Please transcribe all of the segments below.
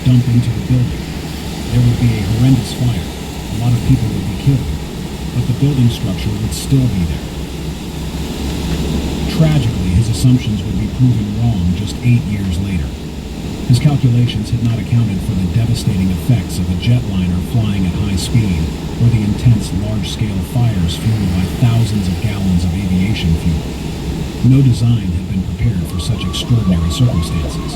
dump into the building. There would be a horrendous fire. A lot of people would be killed. But the building structure would still be there. Tragically, his assumptions would be proven wrong just 8 years later. His calculations had not accounted for the devastating effects of a jetliner flying at high speed, or the intense, large-scale fires fueled by thousands of gallons of aviation fuel. No design had been prepared for such extraordinary circumstances.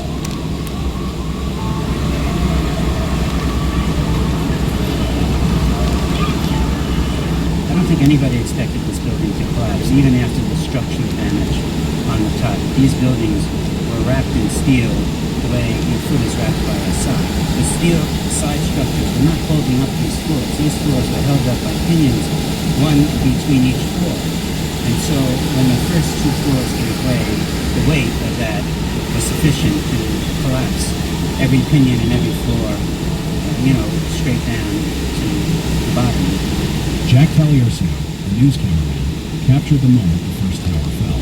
I don't think anybody expected this building to collapse, even after the structural damage on the top. These buildings were wrapped in steel the way your foot is wrapped by a sock. The steel side structures were not holding up these floors. These floors were held up by pinions, one between each floor. And so when the first two floors gave way, the weight of that was sufficient to collapse every pinion and every floor, straight down to the bottom. Jack Taliercio, the news cameraman, captured the moment the first tower fell.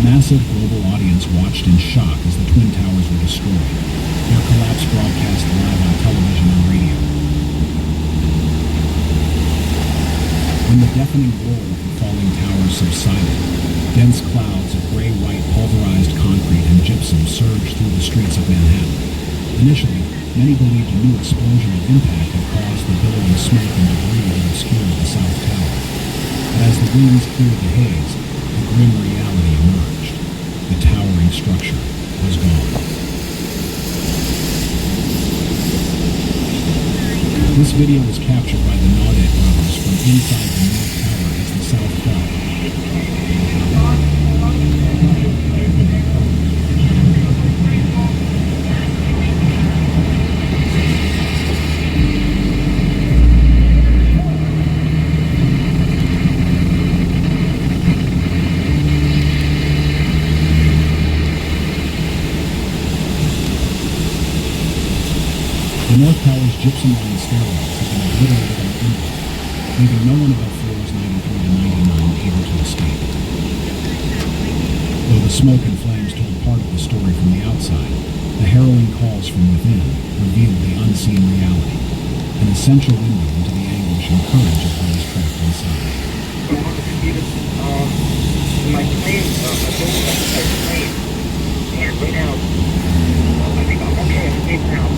Massive global audience watched in shock as the Twin Towers were destroyed, their collapse broadcast live on television and radio. When the deafening roar of the falling towers subsided, dense clouds of gray-white pulverized concrete and gypsum surged through the streets of Manhattan. Initially, many believed a new explosion of impact had caused the billowing smoke and debris that obscured the South Tower. But as the winds cleared the haze, the grim reality emerged. The towering structure was gone. This video was captured by the Naudet brothers from inside the North Tower as the South fell. The North Tower's gypsum-lined stairwells have been obliterated on impact, leaving no one above floors 93 to 99 able to escape. Though the smoke and flames told part of the story from the outside, the harrowing calls from within revealed the unseen reality, an essential window into the anguish and courage of those trapped inside. My plane, my plane, and right now, I think I'm okay, I'm safe now.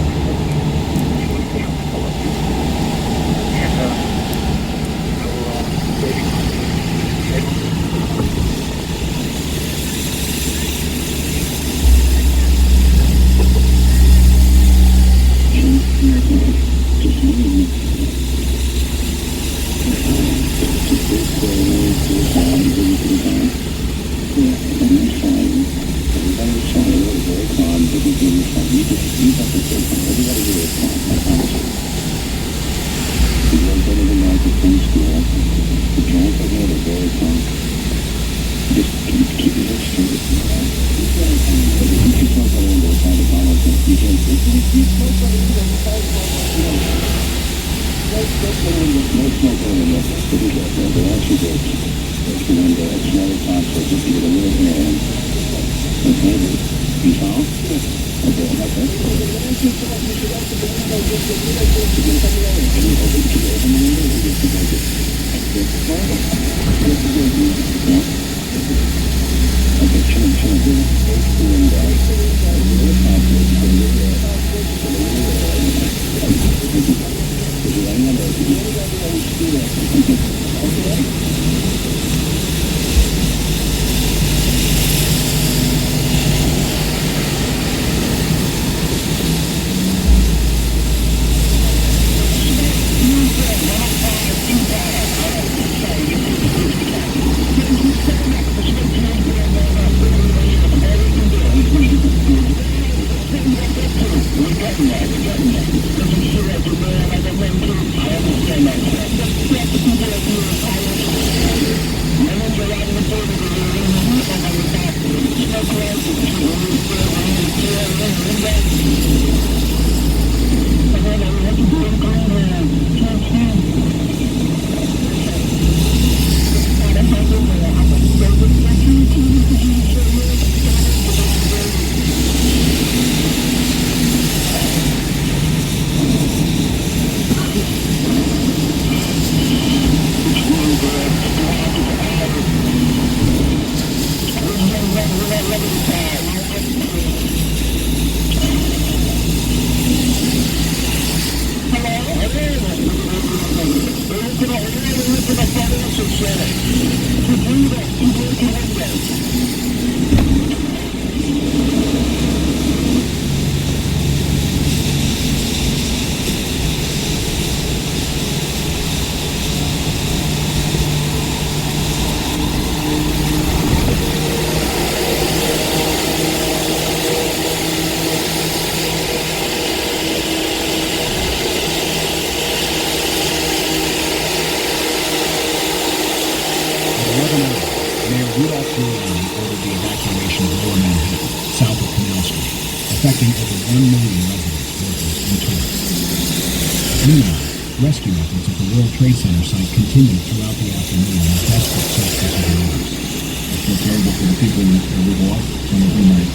affecting over 1 million residents, workers, and tourists. Meanwhile, rescue efforts at the World Trade Center site continued throughout the afternoon as desperate search for survivors. I feel terrible for the people that we lost, some of whom I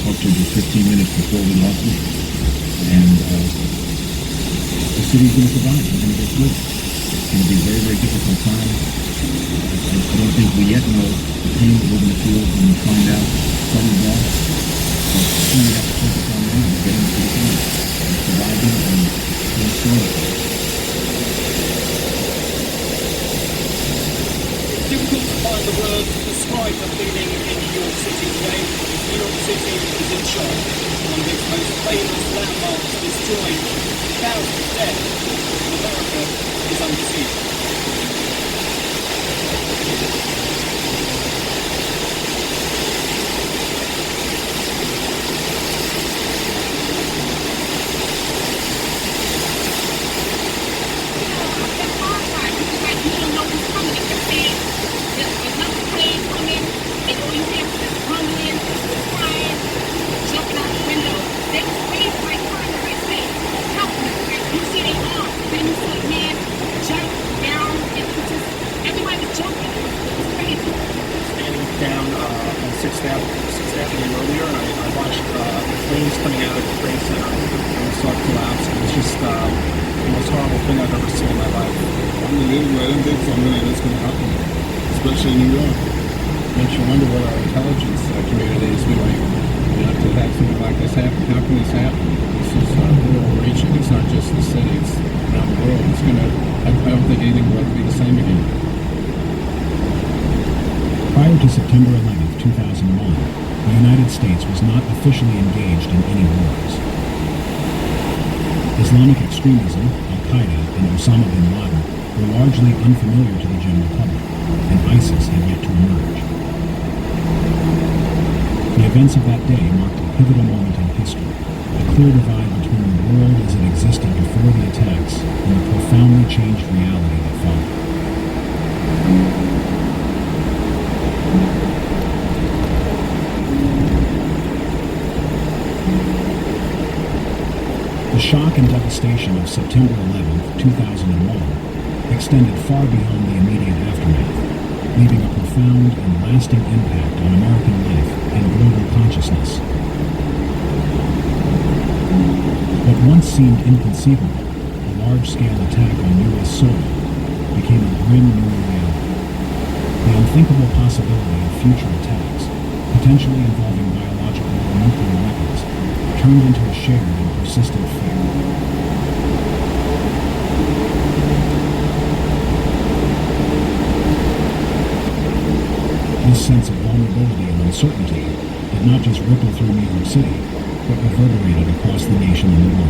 talked to just 15 minutes before we lost them. And the city's going to survive. We're going to get through it. It's going to be a very, very difficult time. I don't think we yet know the pain that we're going to feel when we find out some of that. But soon we have to focus on them and getting through the pain and surviving and going through it. It's difficult to find the words to describe the feeling in New York City today. New York City is in shock. One of its most famous landmarks destroyed, thousands dead. America is under siege. Sixth Avenue earlier, and I watched the flames coming out of the Trade Center and saw it collapse. It was just the most horrible thing I've ever seen in my life. Unbelievable. I didn't think something like this could happen, especially in New York. Makes you wonder what our intelligence community is doing. You know, to have something like this happen. How can this happen? This is world-reaching. It's not just the city. It's around the world. It's gonna. I don't think anything will ever be the same again. Prior to September 11, 2001, the United States was not officially engaged in any wars. Islamic extremism, Al-Qaeda, and Osama bin Laden were largely unfamiliar to the general public, and ISIS had yet to emerge. The events of that day marked a pivotal moment in history, a clear divide between the world as it existed before the attacks and the profoundly changed reality that followed. The shock and devastation of September 11, 2001 extended far beyond the immediate aftermath, leaving a profound and lasting impact on American life and global consciousness. What once seemed inconceivable, a large-scale attack on U.S. soil, became a grim new reality. The unthinkable possibility of future attacks, potentially involving biological or nuclear weapons, turned into a shared and persistent fear. This sense of vulnerability and uncertainty did not just ripple through New York City, but reverberated across the nation and the world.